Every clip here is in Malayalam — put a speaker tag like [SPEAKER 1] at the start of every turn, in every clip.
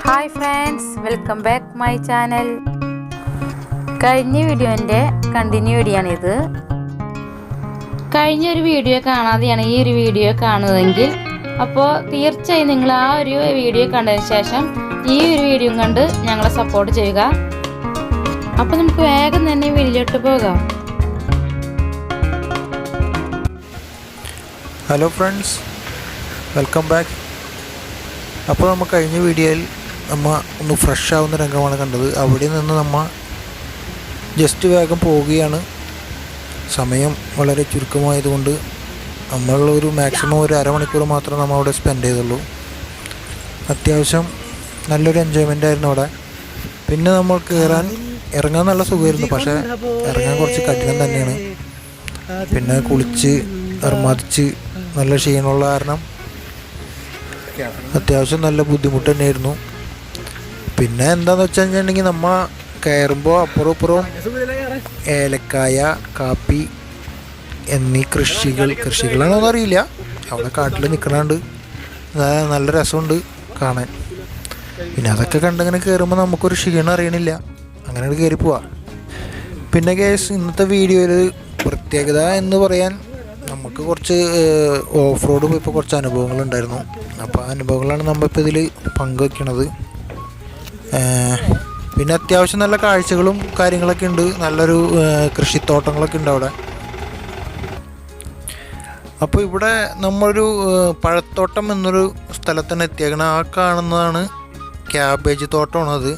[SPEAKER 1] Hi friends, welcome back my channel. കഴിഞ്ഞ വീഡിയോൻ്റെ കണ്ടിന്യൂ വീഡിയോയാണിത്. കഴിഞ്ഞൊരു വീഡിയോ കാണാതെയാണ് ഈ ഒരു വീഡിയോ കാണുന്നതെങ്കിൽ അപ്പോൾ തീർച്ചയായും നിങ്ങൾ ആ ഒരു വീഡിയോ കണ്ടതിന് ശേഷം ഈ ഒരു വീഡിയോ കണ്ട് ഞങ്ങളെ സപ്പോർട്ട് ചെയ്യുക. അപ്പോൾ നമുക്ക് വേഗം തന്നെ വീഡിയോയിലോട്ട് പോകാം.
[SPEAKER 2] Hello friends, welcome back. അപ്പോൾ നമ്മൾ കഴിഞ്ഞ വീഡിയോയിൽ നമ്മൾ ഒന്ന് ഫ്രഷ് ആവുന്ന രംഗമാണ് കണ്ടത്. അവിടെ നിന്ന് നമ്മൾ ജസ്റ്റ് വേഗം പോവുകയാണ്. സമയം വളരെ ചുരുക്കമായതുകൊണ്ട് നമ്മളൊരു മാക്സിമം ഒരു അരമണിക്കൂർ മാത്രമേ നമ്മൾ അവിടെ സ്പെൻഡ് ചെയ്തുള്ളൂ. അത്യാവശ്യം നല്ലൊരു എൻജോയ്മെൻ്റ് ആയിരുന്നു അവിടെ. പിന്നെ നമ്മൾ ഇറങ്ങാൻ നല്ല സുഖമായിരുന്നു, പക്ഷേ ഇറങ്ങാൻ കുറച്ച് കഠിനം തന്നെയാണ്. പിന്നെ കുളിച്ച് അർമാദിച്ച് നല്ല ക്ഷീണമുള്ള കാരണം അത്യാവശ്യം നല്ല ബുദ്ധിമുട്ട് തന്നെയായിരുന്നു. പിന്നെ എന്താണെന്ന് വെച്ച് കഴിഞ്ഞിട്ടുണ്ടെങ്കിൽ നമ്മൾ കയറുമ്പോൾ അപ്പുറം ഇപ്പുറം ഏലക്കായ, കാപ്പി എന്നീ കൃഷികളാണെന്നൊന്നും അറിയില്ല, അവിടെ കാട്ടിൽ നിൽക്കണുണ്ട്. നല്ല രസമുണ്ട് കാണാൻ. പിന്നെ അതൊക്കെ കണ്ടിങ്ങനെ കയറുമ്പോൾ നമുക്കൊരു ക്ഷീണം അറിയണില്ല, അങ്ങനെ കയറി പോവാം. പിന്നെ ഗൈസ്, ഇന്നത്തെ വീഡിയോയിൽ പ്രത്യേകത എന്ന് പറയാൻ നമുക്ക് കുറച്ച് ഓഫ് റോഡ് പോയപ്പോൾ കുറച്ച് അനുഭവങ്ങളുണ്ടായിരുന്നു. അപ്പോൾ ആ അനുഭവങ്ങളാണ് നമ്മളിപ്പോൾ ഇതിൽ പങ്കുവയ്ക്കണത്. പിന്നെ അത്യാവശ്യം നല്ല കാഴ്ചകളും കാര്യങ്ങളൊക്കെ ഉണ്ട്. നല്ലൊരു കൃഷിത്തോട്ടങ്ങളൊക്കെ ഉണ്ട് അവിടെ. അപ്പോൾ ഇവിടെ നമ്മളൊരു പഴത്തോട്ടം എന്നൊരു സ്ഥലത്താണ് എത്തിയേക്കണം. ആ കാണുന്നതാണ് ക്യാബേജ് തോട്ടമാണത്.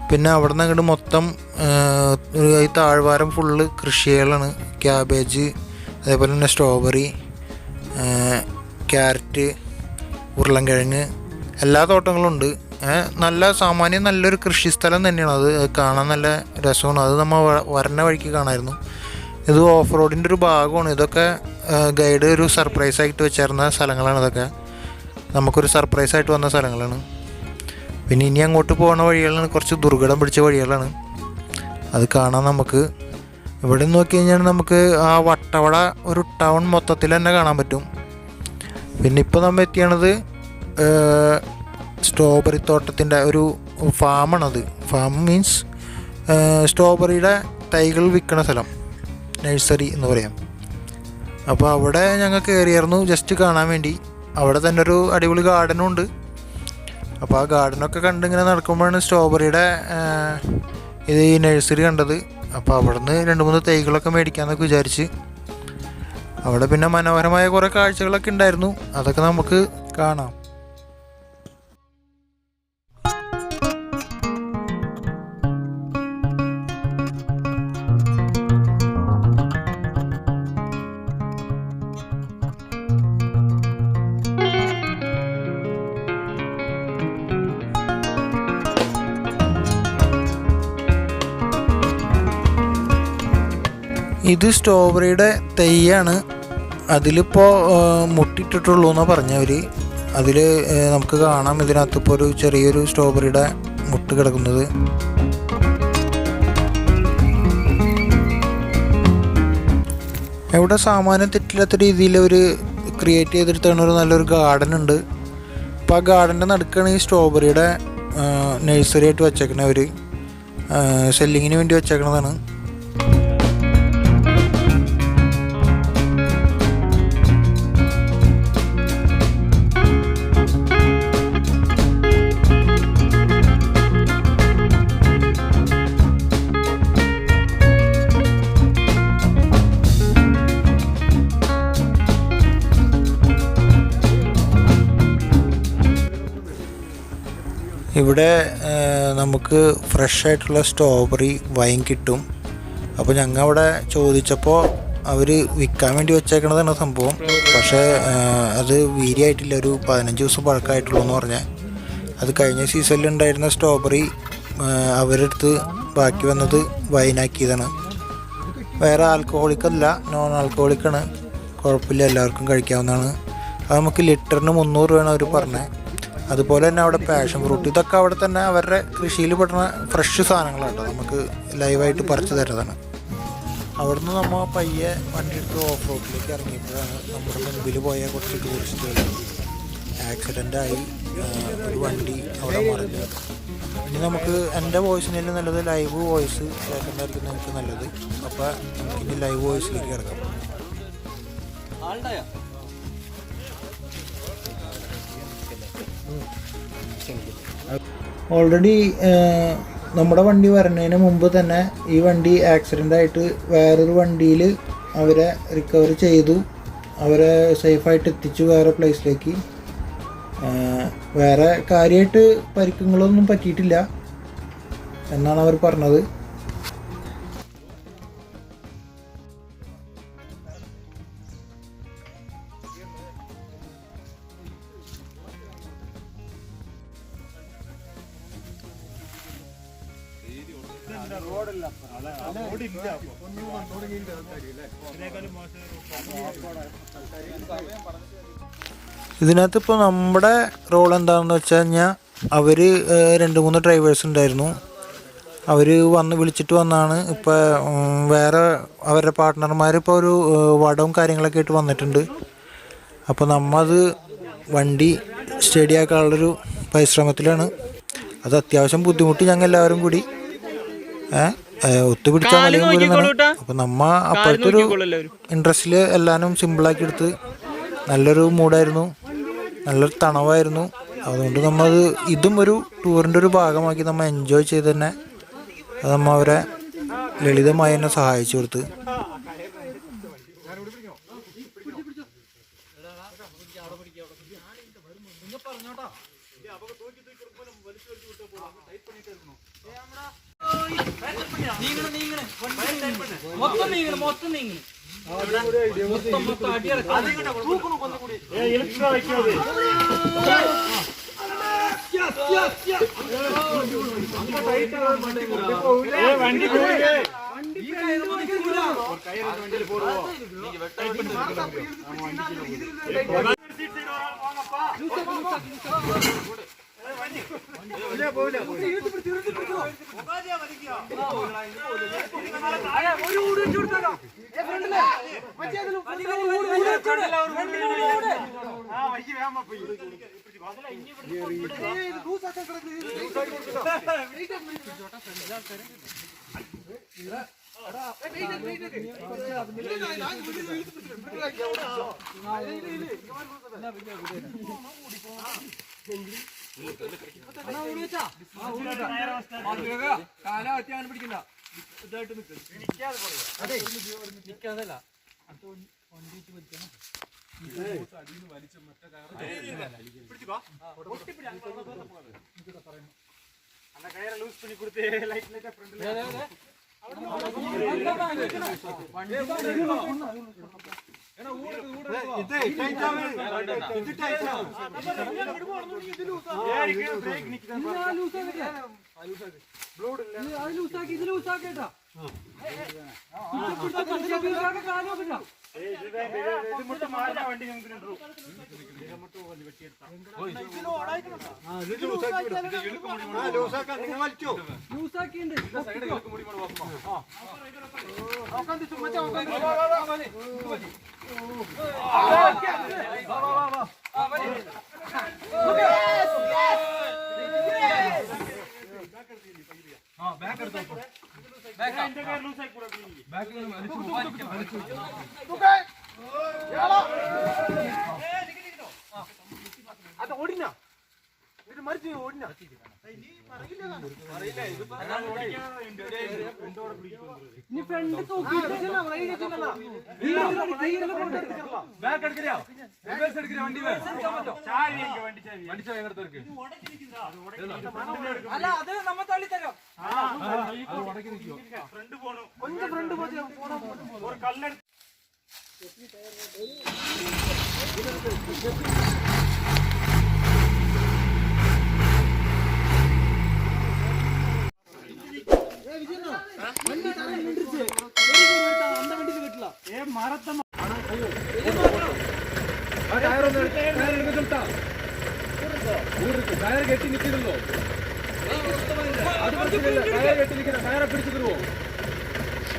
[SPEAKER 2] പിന്നെ അവിടെ നിന്ന് അങ്ങോട്ട് മൊത്തം ഈ താഴ്വാരം ഫുള്ള് കൃഷികളാണ്. ക്യാബേജ്, അതേപോലെ തന്നെ സ്ട്രോബെറി, ക്യാരറ്റ്, ഉരുളൻകിഴങ്ങ്, എല്ലാ തോട്ടങ്ങളും ഉണ്ട്. നല്ലൊരു കൃഷി സ്ഥലം തന്നെയാണ് അത്. കാണാൻ നല്ല രസമാണ്. അത് നമ്മൾ വരണ വഴിക്ക് കാണാമായിരുന്നു. ഇത് ഓഫ് റോഡിൻ്റെ ഒരു ഭാഗമാണ്. ഇതൊക്കെ ഗൈഡ് ഒരു സർപ്രൈസായിട്ട് വെച്ചിരുന്ന സ്ഥലങ്ങളാണ്. ഇതൊക്കെ നമുക്കൊരു സർപ്രൈസായിട്ട് വന്ന സ്ഥലങ്ങളാണ്. പിന്നെ ഇനി അങ്ങോട്ട് പോകുന്ന വഴികളാണ് കുറച്ച് ദുർഘടം പിടിച്ച വഴികളാണ്. അത് കാണാൻ നമുക്ക് ഇവിടെ നോക്കി കഴിഞ്ഞാൽ നമുക്ക് ആ വട്ടവട ഒരു ടൗൺ മൊത്തത്തിൽ തന്നെ കാണാൻ പറ്റും. പിന്നെ ഇപ്പോൾ നമ്മൾ എത്തിയണത് സ്ട്രോബെറി തോട്ടത്തിൻ്റെ ഒരു ഫാമാണത്. ഫാം മീൻസ് സ്ട്രോബെറിയുടെ തൈകൾ വിൽക്കുന്ന സ്ഥലം, നഴ്സറി എന്ന് പറയാം. അപ്പോൾ അവിടെ ഞങ്ങൾ കയറിയായിരുന്നു ജസ്റ്റ് കാണാൻ വേണ്ടി. അവിടെ തന്നെ ഒരു അടിപൊളി ഗാർഡനും ഉണ്ട്. അപ്പോൾ ആ ഗാർഡനൊക്കെ കണ്ടിങ്ങനെ നടക്കുമ്പോഴാണ് സ്ട്രോബെറിയുടെ ഈ നഴ്സറി കണ്ടത്. അപ്പോൾ അവിടെ നിന്ന് 2-3 തൈകളൊക്കെ മേടിക്കാമെന്നൊക്കെ വിചാരിച്ച്. അവിടെ പിന്നെ മനോഹരമായ കുറേ കാഴ്ചകളൊക്കെ ഉണ്ടായിരുന്നു. അതൊക്കെ നമുക്ക് കാണാം. ഇത് സ്ട്രോബെറിയുടെ തൈയാണ്. അതിലിപ്പോൾ മുട്ടിട്ടിട്ടുള്ളൂ എന്നാണ് പറഞ്ഞവർ. അതിൽ നമുക്ക് കാണാം ഇതിനകത്തിപ്പോൾ ഒരു ചെറിയൊരു സ്ട്രോബെറിയുടെ മുട്ട് കിടക്കുന്നത്. ഇവിടെ സാമാന്യം തെറ്റില്ലാത്ത രീതിയിൽ ഒരു ക്രിയേറ്റ് ചെയ്തെടുത്താണ് ഒരു നല്ലൊരു ഗാർഡൻ ഉണ്ട്. അപ്പോൾ ആ ഗാർഡൻ്റെ നടുക്കാണ് ഈ സ്ട്രോബെറിയുടെ നഴ്സറി ആയിട്ട് വെച്ചേക്കണത്. അവർ സെല്ലിങ്ങിന് വേണ്ടി വെച്ചേക്കണതാണ്. ഇവിടെ നമുക്ക് ഫ്രഷ് ആയിട്ടുള്ള സ്ട്രോബെറി വൈൻ കിട്ടും. അപ്പോൾ ഞങ്ങൾ അവിടെ ചോദിച്ചപ്പോൾ അവർ വിൽക്കാൻ വേണ്ടി വെച്ചേക്കണതാണ് സംഭവം. പക്ഷേ അത് വീര്യമായിട്ടില്ല, ഒരു 15 ദിവസം പഴക്കമായിട്ടുള്ളൂ എന്ന് പറഞ്ഞാൽ. അത് കഴിഞ്ഞ സീസണിൽ ഉണ്ടായിരുന്ന സ്ട്രോബെറി അവരെടുത്ത് ബാക്കി വന്നത് വൈനാക്കിയതാണ്. വേറെ ആൽക്കഹോളിക്കല്ല, നോൺ ആൽക്കഹോളിക്കാണ്. കുഴപ്പമില്ല, എല്ലാവർക്കും കഴിക്കാവുന്നതാണ്. അത് നമുക്ക് ലിറ്ററിന് 300 രൂപയാണ് അവർ പറഞ്ഞത്. അതുപോലെ തന്നെ അവിടെ പാഷൻ ഫ്രൂട്ട്, ഇതൊക്കെ അവിടെ തന്നെ അവരുടെ കൃഷിയിൽ പെടുന്ന ഫ്രഷ് സാധനങ്ങളാണ്. നമുക്ക് ലൈവായിട്ട് പറിച്ചു തരുന്നതാണ്. അവിടുന്ന് നമ്മൾ പയ്യെ വണ്ടി എടുത്ത് ഓഫ് റോഡിലേക്ക് ഇറങ്ങിയപ്പോഴാണ് നമ്മുടെ മുമ്പിൽ പോയ കുറച്ച് ടൂറിസ്റ്റുകൾ ആക്സിഡൻ്റായി ഒരു വണ്ടി അവിടെ മറിഞ്ഞു. ഇനി നമുക്ക് എൻ്റെ വോയിസിനേലും നല്ലത് ലൈവ് വോയിസ് കേൾക്കുന്നതായിരിക്കും നിങ്ങൾക്ക് നല്ലത്. അപ്പോൾ നമുക്കിനി ലൈവ് വോയിസിലേക്ക് കിടക്കാം. ഓൾറെഡി നമ്മുടെ വണ്ടി വരുന്നതിന് മുമ്പ് തന്നെ ഈ വണ്ടി ആക്സിഡൻ്റ് ആയിട്ട് വേറൊരു വണ്ടിയിൽ അവരെ റിക്കവർ ചെയ്തു, അവരെ സേഫായിട്ട് എത്തിച്ചു വേറെ പ്ലേസിലേക്ക്. വേറെ കാര്യമായിട്ട് പരിക്കുകളൊന്നും പറ്റിയിട്ടില്ല എന്നാണ് അവർ പറഞ്ഞത്. ഇതിനകത്ത് ഇപ്പോൾ നമ്മുടെ റോൾ എന്താണെന്ന് വെച്ച് കഴിഞ്ഞാൽ അവർ 2-3 ഡ്രൈവേഴ്സ് ഉണ്ടായിരുന്നു. അവർ വിളിച്ചിട്ട് വന്നാണ്. ഇപ്പോൾ വേറെ അവരുടെ പാർട്ട്ണർമാർ ഇപ്പോൾ ഒരു വടവും കാര്യങ്ങളൊക്കെ ആയിട്ട് വന്നിട്ടുണ്ട്. അപ്പോൾ അത് വണ്ടി സ്റ്റഡിയാക്കാനുള്ളൊരു പരിശ്രമത്തിലാണ്. അത് അത്യാവശ്യം ബുദ്ധിമുട്ടി ഞങ്ങൾ എല്ലാവരും കൂടി ഒത്തുപിടിച്ചാൽ മലയും പോലും. അപ്പം അപ്പോഴത്തെ ഒരു ഇൻട്രസ്റ്റിൽ എല്ലാവരും സിമ്പിളാക്കി എടുത്ത് നല്ലൊരു മൂഡായിരുന്നു, നല്ലൊരു തണവായിരുന്നു. അതുകൊണ്ട് ഇതും ഒരു ടൂറിൻ്റെ ഒരു ഭാഗമാക്കി എൻജോയ് ചെയ്ത് തന്നെ അത് അവരെ ലളിതമായി തന്നെ സഹായിച്ചു കൊടുത്ത്.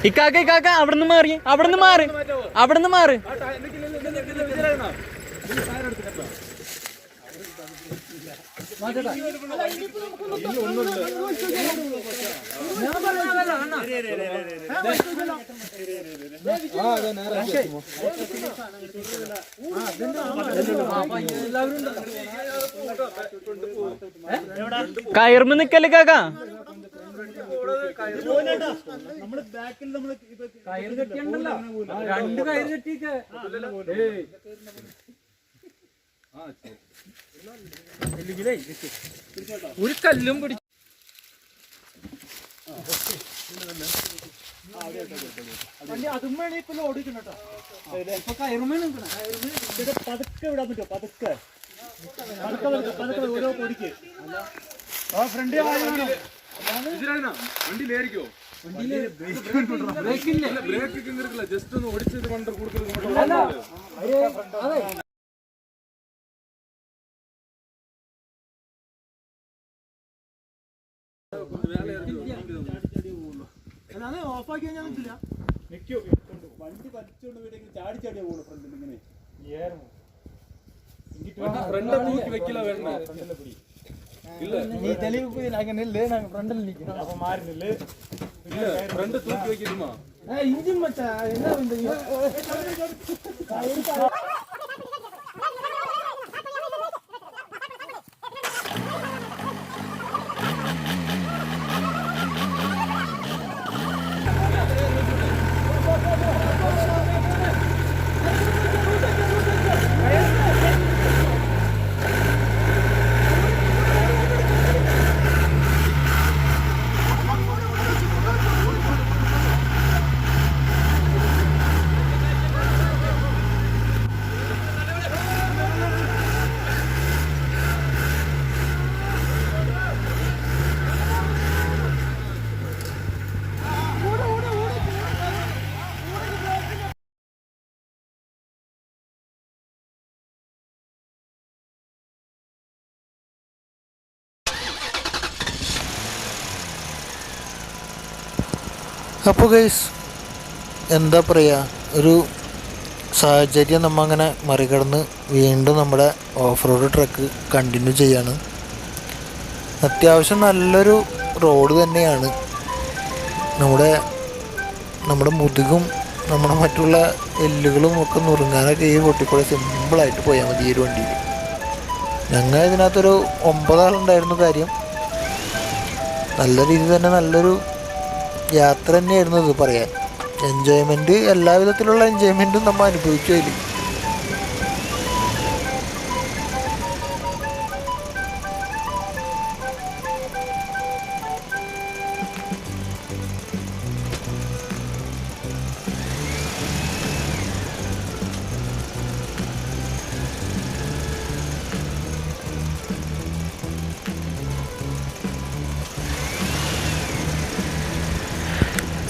[SPEAKER 3] ഇക്കാക്ക ഇക്കാക്ക അവിടുന്ന് മാറി, അവിടുന്ന് മാറി, അവിടുന്ന് മാറി. കയറുമ്പോ നിക്കല്ലേ കാക്കാ. രണ്ട് കയറ് കെട്ടിക്ക്. ഒരു കല്ലും പിടിച്ചു. അതും വേണേ ഇപ്പൊ ഓടിക്കണം കേട്ടോ. ഇപ്പൊ കയറുമേ നിൽക്കണം. പതുക്കെ വിടാൻ പറ്റുമോ? പതുക്കെ ഓരോ പൊടിക്ക് ഫ്രണ്ട് വണ്ടിയിലായിരിക്കോ? ബ്രേക്ക് ജസ്റ്റ് ഒന്ന് ഓടിച്ചത് കൊണ്ട് കൂടുതൽ. ഓഫാക്കി കഴിഞ്ഞാൽ നിൽക്കില്ല. വണ്ടി വലിച്ചോണ്ട് വീട്ടിൽ ചാടി ചാടിയാ പോകുന്നു. ഫ്രണ്ടിൽ ഇങ്ങനെ ഫ്രണ്ട് തൂക്കി വെക്കില്ല. വേണ്ട ഫ്രണ്ട് തൂക്കി വെക്കില്ല. ഇഞ്ചിൻ മച്ചാ എന്നാ
[SPEAKER 2] അപ്പോൾ ഗൈസ് എന്താ പറയുക, ഒരു സാഹചര്യം നമ്മൾ അങ്ങനെ മറികടന്ന് വീണ്ടും നമ്മുടെ ഓഫ് റോഡ് ട്രക്ക് കണ്ടിന്യൂ ചെയ്യാണ്. അത്യാവശ്യം നല്ലൊരു റോഡ് തന്നെയാണ്. നമ്മുടെ മുതുകും നമ്മുടെ മറ്റുള്ള എല്ലുകളും ഒക്കെ നുറുങ്ങാനൊക്കെ ഈ റോട്ടിൽ സിമ്പിളായിട്ട് പോയാൽ മതി ഈ ഒരു വണ്ടിയിൽ. ഞങ്ങൾ ഇതിനകത്തൊരു 9 ആളുണ്ടായിരുന്നു. കാര്യം നല്ല രീതിയിൽ തന്നെ നല്ലൊരു യാത്ര തന്നെയായിരുന്നു ഇത് പറയാൻ. എൻജോയ്മെൻറ്റ്, എല്ലാവിധത്തിലുള്ള എൻജോയ്മെൻറ്റും നമ്മൾ അനുഭവിച്ചു അതിൽ.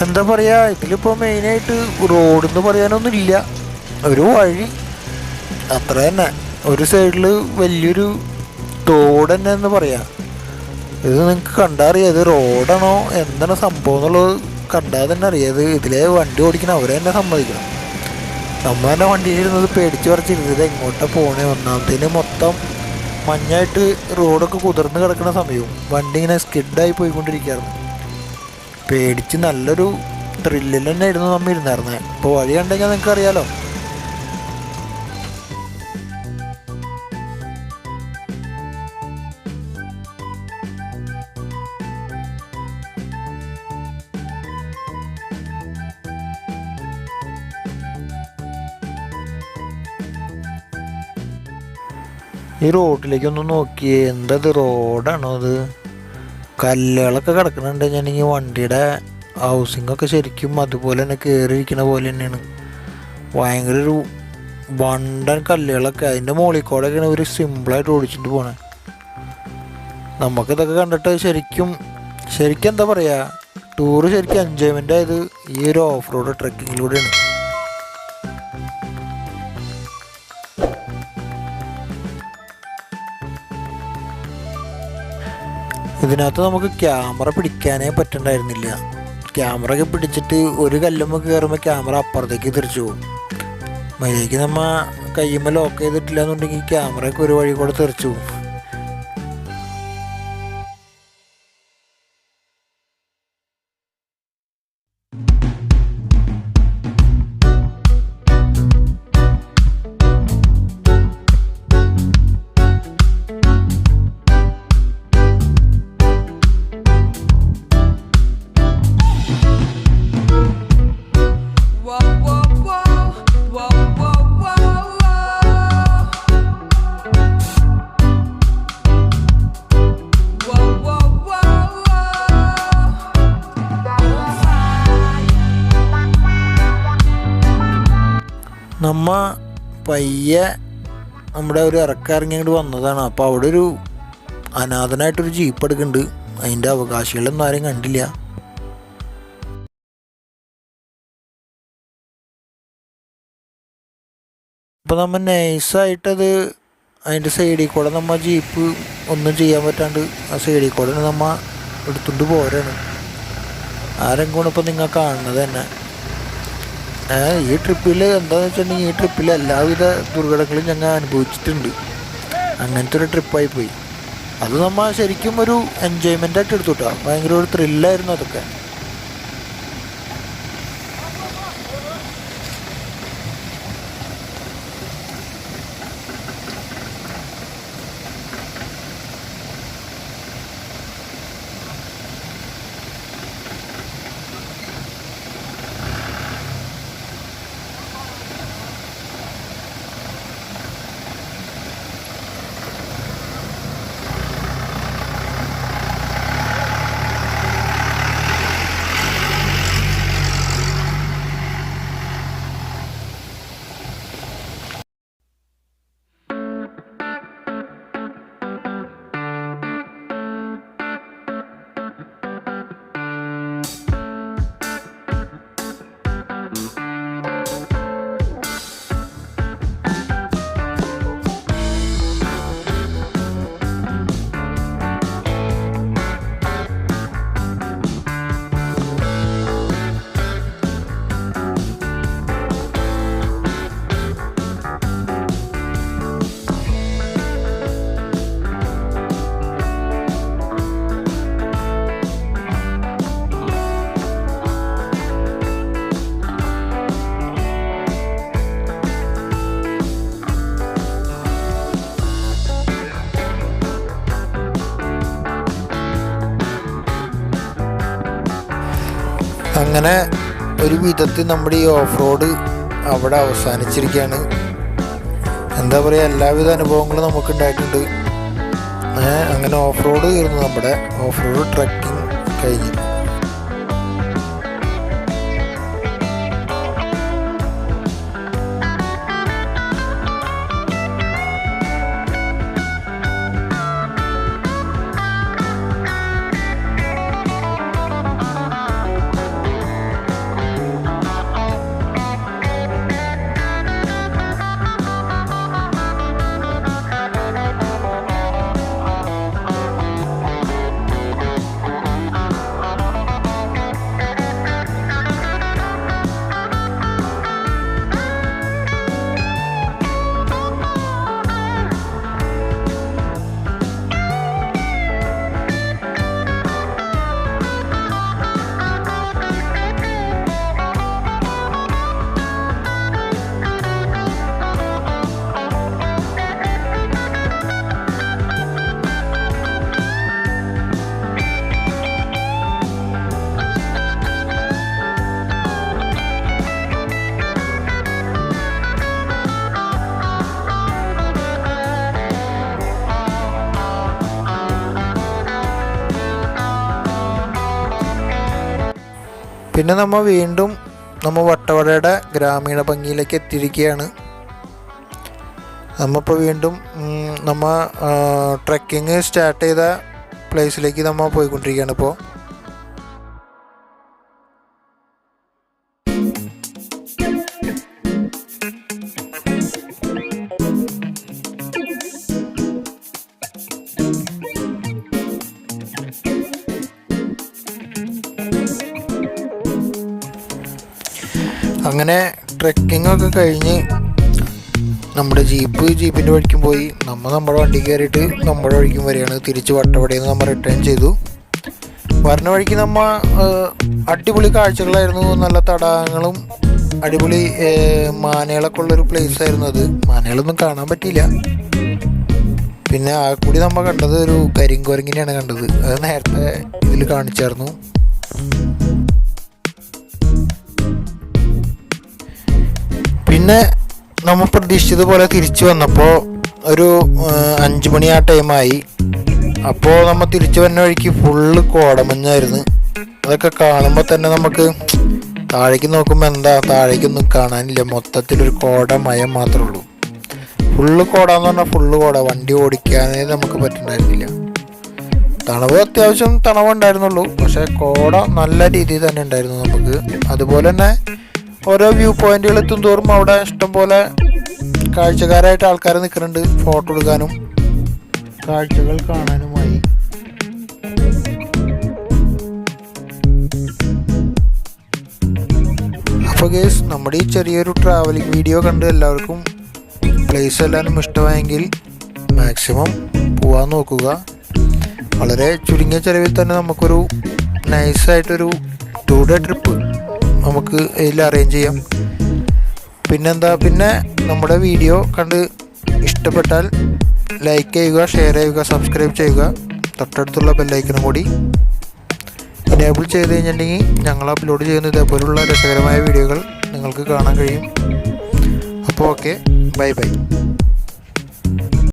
[SPEAKER 2] എന്താ പറയുക, ഇതിലിപ്പോൾ മെയിനായിട്ട് റോഡെന്ന് പറയാനൊന്നുമില്ല. ഒരു വഴി അത്ര തന്നെ. ഒരു സൈഡിൽ വലിയൊരു തോട് തന്നെ എന്ന് പറയാം. ഇത് നിങ്ങൾക്ക് കണ്ടാൽ അറിയാം ഇത് റോഡാണോ എന്താണ് സംഭവം എന്നുള്ളത്. കണ്ടാൽ തന്നെ അറിയാം. ഇത് ഇതിലെ വണ്ടി ഓടിക്കണം അവരെ തന്നെ സമ്മതിക്കണം. നമ്മൾ തന്നെ വണ്ടിയിലിരുന്നത് പേടിച്ച് പറിച്ചിരുന്നത് എങ്ങോട്ടാണ് പോകണേ. ഒന്നാമത്തേന് മൊത്തം മഞ്ഞായിട്ട് റോഡൊക്കെ കുതിർന്ന് കിടക്കുന്ന സമയവും വണ്ടി ഇങ്ങനെ സ്കിഡായി പോയിക്കൊണ്ടിരിക്കുകയായിരുന്നു. പേടിച്ച് നല്ലൊരു ത്രില്ലിൽ തന്നെയായിരുന്നു നമ്മൾ ഇരുന്നായിരുന്നത്. ഇപ്പോൾ വഴി കണ്ടുകഴിഞ്ഞാൽ നിങ്ങൾക്ക് അറിയാലോ. ഈ റോഡിലേക്കൊന്ന് നോക്കിയേ, എന്തത് റോഡാണോ അത്? കല്ലുകളൊക്കെ കിടക്കുന്നുണ്ട്. ഞാനെങ്കിൽ വണ്ടിയുടെ ഹൗസിങ്ങൊക്കെ ശരിക്കും അതുപോലെ തന്നെ കയറിയിരിക്കുന്ന പോലെ തന്നെയാണ്. ഭയങ്കര ഒരു വണ്ടൻ കല്ലുകളൊക്കെ അതിൻ്റെ മുകളിൽ കൂടെയൊക്കെയാണ് ഒരു സിമ്പിളായിട്ട് ഓടിച്ചിട്ട് പോണേ. നമുക്കിതൊക്കെ കണ്ടിട്ട് ശരിക്കും എന്താ പറയുക, ടൂറ് ശരിക്കും എൻജോയ്മെൻ്റ് ആയത് ഈ ഒരു ഓഫ് റോഡ് ട്രക്കിങ്ങിലൂടെയാണ്. ഇതിനകത്ത് നമുക്ക് ക്യാമറ പിടിക്കാനേ പറ്റണ്ടായിരുന്നില്ല. ക്യാമറ ഒക്കെ പിടിച്ചിട്ട് ഒരു കല്ലുമ്മ കയറുമ്പോൾ ക്യാമറ അപ്പുറത്തേക്ക് തിരിച്ചു പോകും. മര്യാദയ്ക്ക് നമ്മൾ കയ്യുമ്മ ലോക്ക് ചെയ്തിട്ടില്ല എന്നുണ്ടെങ്കിൽ ക്യാമറയൊക്കെ ഒരു വഴി കൂടെ തെറിച്ചു പോകും. നമ്മ പയ്യെ നമ്മുടെ ഒരു ഇറക്കിറങ്ങി ഇങ്ങോട്ട് വന്നതാണ്. അപ്പോൾ അവിടെ ഒരു അനാഥനായിട്ടൊരു ജീപ്പ് എടുക്കുന്നുണ്ട്. അതിൻ്റെ അവകാശികളൊന്നും ആരും കണ്ടില്ല. അപ്പോൾ നമ്മൾ നൈസായിട്ടത് അതിൻ്റെ സൈഡിൽ കൂടെ നമ്മൾ ജീപ്പ് ഒന്നും ചെയ്യാൻ പറ്റാണ്ട് ആ സൈഡിൽ കൂടെ നമ്മൾ എടുത്തുകൊണ്ട് പോരാണ്. ആരെങ്കിലും ഇപ്പോൾ നിങ്ങൾ കാണുന്നത് തന്നെ. ഈ ട്രിപ്പിൽ എന്താണെന്ന് വെച്ചിട്ടുണ്ടെങ്കിൽ ഈ ട്രിപ്പിൽ എല്ലാവിധ ദുർഘടങ്ങളും ഞങ്ങൾ അനുഭവിച്ചിട്ടുണ്ട്. അങ്ങനത്തെ ഒരു ട്രിപ്പായി പോയി. അത് നമ്മൾ ശരിക്കും ഒരു എൻജോയ്മെൻ്റായിട്ട് എടുത്തു കേട്ടോ. ഭയങ്കര ഒരു ത്രില്ലായിരുന്നു അതൊക്കെ. അങ്ങനെ ഒരു വിധത്തിൽ നമ്മുടെ ഈ ഓഫ് റോഡ് അവിടെ അവസാനിച്ചിരിക്കുകയാണ്. എന്താ പറയുക, എല്ലാവിധ അനുഭവങ്ങളും നമുക്ക് ഉണ്ടായിട്ടുണ്ട്. അങ്ങനെ ഓഫ് റോഡ് ആയിരുന്നു നമ്മുടെ ഓഫ് റോഡ് ട്രക്കിംഗ് കഴിഞ്ഞു. പിന്നെ നമ്മൾ വീണ്ടും വട്ടവടയുടെ ഗ്രാമീണ ഭംഗിയിലേക്ക് എത്തിയിരിക്കുകയാണ്. നമ്മളിപ്പോൾ വീണ്ടും ട്രെക്കിങ് സ്റ്റാർട്ട് ചെയ്ത പ്ലേസിലേക്ക് നമ്മൾ പോയിക്കൊണ്ടിരിക്കുകയാണ് ഇപ്പോൾ. അങ്ങനെ ട്രെക്കിങ്ങൊക്കെ കഴിഞ്ഞ് നമ്മുടെ ജീപ്പിൻ്റെ വഴിക്കും പോയി. നമ്മുടെ വണ്ടി കയറിയിട്ട് നമ്മുടെ വഴിക്കും വരികയാണ്. തിരിച്ച് വട്ടവടയിൽ നിന്ന് നമ്മൾ റിട്ടേൺ ചെയ്തു. വരുന്ന വഴിക്ക് നമ്മൾ അടിപൊളി കാഴ്ചകളായിരുന്നു. നല്ല തടാകങ്ങളും അടിപൊളി മാനകളൊക്കെ ഉള്ളൊരു പ്ലേസ് ആയിരുന്നു അത്. മാനകളൊന്നും കാണാൻ പറ്റിയില്ല. പിന്നെ ആ കൂടി നമ്മൾ കണ്ടത് ഒരു കരിങ്കുരങ്ങിനെയാണ് കണ്ടത്. അത് നേരത്തെ ഇതിൽ കാണിച്ചായിരുന്നു. പിന്നെ നമ്മൾ പ്രതീക്ഷിച്ചതുപോലെ തിരിച്ചു വന്നപ്പോൾ ഒരു 5 മണി ആ ടൈമായി. അപ്പോൾ നമ്മൾ തിരിച്ചു വന്ന വഴിക്ക് ഫുള്ള് കോടമഞ്ഞായിരുന്നു. അതൊക്കെ കാണുമ്പോൾ തന്നെ നമുക്ക് താഴേക്ക് നോക്കുമ്പോൾ എന്താ, താഴേക്കൊന്നും കാണാനില്ല, മൊത്തത്തിലൊരു കോടമയം മാത്രമേ ഉള്ളൂ. ഫുള്ള് കോടാന്ന് പറഞ്ഞാൽ ഫുള്ള് കോട, വണ്ടി ഓടിക്കാനേ നമുക്ക് പറ്റുന്നുണ്ടായിരുന്നില്ല. തണുവ് അത്യാവശ്യം തണവുണ്ടായിരുന്നുള്ളൂ, പക്ഷേ കോട നല്ല രീതിയിൽ തന്നെ ഉണ്ടായിരുന്നു നമുക്ക്. അതുപോലെ തന്നെ ഓരോ വ്യൂ പോയിന്റുകൾ എത്തും തോറും അവിടെ ഇഷ്ടംപോലെ കാഴ്ചക്കാരായിട്ട് ആൾക്കാർ നിൽക്കുന്നുണ്ട്, ഫോട്ടോ എടുക്കാനും കാഴ്ചകൾ കാണാനുമായി. അപ്പോൾ ഗൈസ്, നമ്മുടെ ഈ ചെറിയൊരു ട്രാവലിംഗ് വീഡിയോ കണ്ട് എല്ലാവർക്കും പ്ലേസ് എല്ലാവരും ഇഷ്ടമായെങ്കിൽ മാക്സിമം പോകാൻ നോക്കുക. വളരെ ചുരുങ്ങിയ ചിലവിൽ തന്നെ നമുക്കൊരു നൈസായിട്ടൊരു 2 ഡേ ട്രിപ്പ് നമുക്ക് ഇതിൽ അറേഞ്ച് ചെയ്യാം. പിന്നെ നമ്മുടെ വീഡിയോ കണ്ട് ഇഷ്ടപ്പെട്ടാൽ ലൈക്ക് ചെയ്യുക, ഷെയർ ചെയ്യുക, സബ്സ്ക്രൈബ് ചെയ്യുക. തൊട്ടടുത്തുള്ള ബെല്ലൈക്കനും കൂടി എനേബിൾ ചെയ്ത് കഴിഞ്ഞിട്ടുണ്ടെങ്കിൽ ഞങ്ങൾ അപ്ലോഡ് ചെയ്യുന്ന ഇതേപോലുള്ള രസകരമായ വീഡിയോകൾ നിങ്ങൾക്ക് കാണാൻ കഴിയും. അപ്പോൾ ഓക്കെ, ബൈ ബൈ.